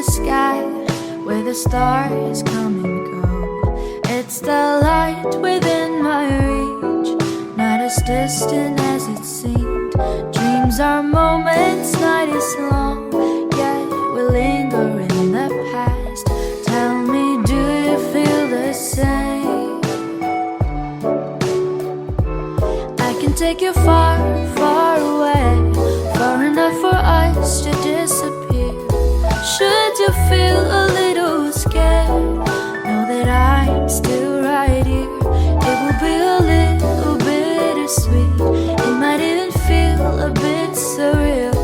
sky where the stars come and go. It's the light within my reach, not as distant as it seemed. Dreams are moments, night is long, yet we linger in the past. Tell me, do you feel the same? I can take you far, far away, far enough for us to disappear. Should you feel a little scared, know that I'm still right here. It will be a little bittersweet, it might even feel a bit surreal.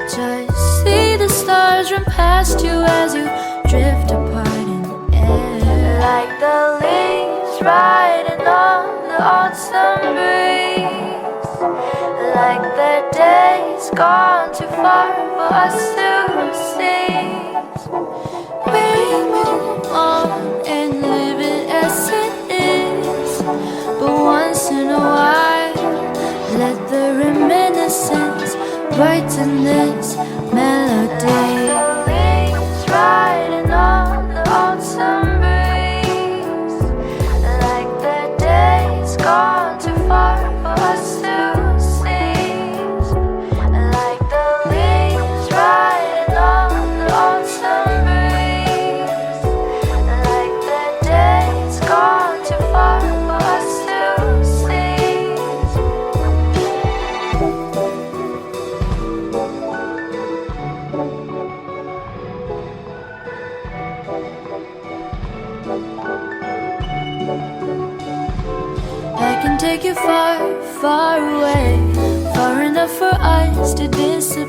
Just see the stars run past you as you drift apart in the air, like the leaves riding on the autumn breeze, like the days gone too far for us to see. We move on and live it as it is, but once in a while, let the reminiscence brighten this melody. Like the leaves riding on the autumn breeze, like the days gone too far for us to seize, like the leaves riding on the autumn breeze, like the days gone too far for us to seize. I can take you far, far away, far enough for us to disappear.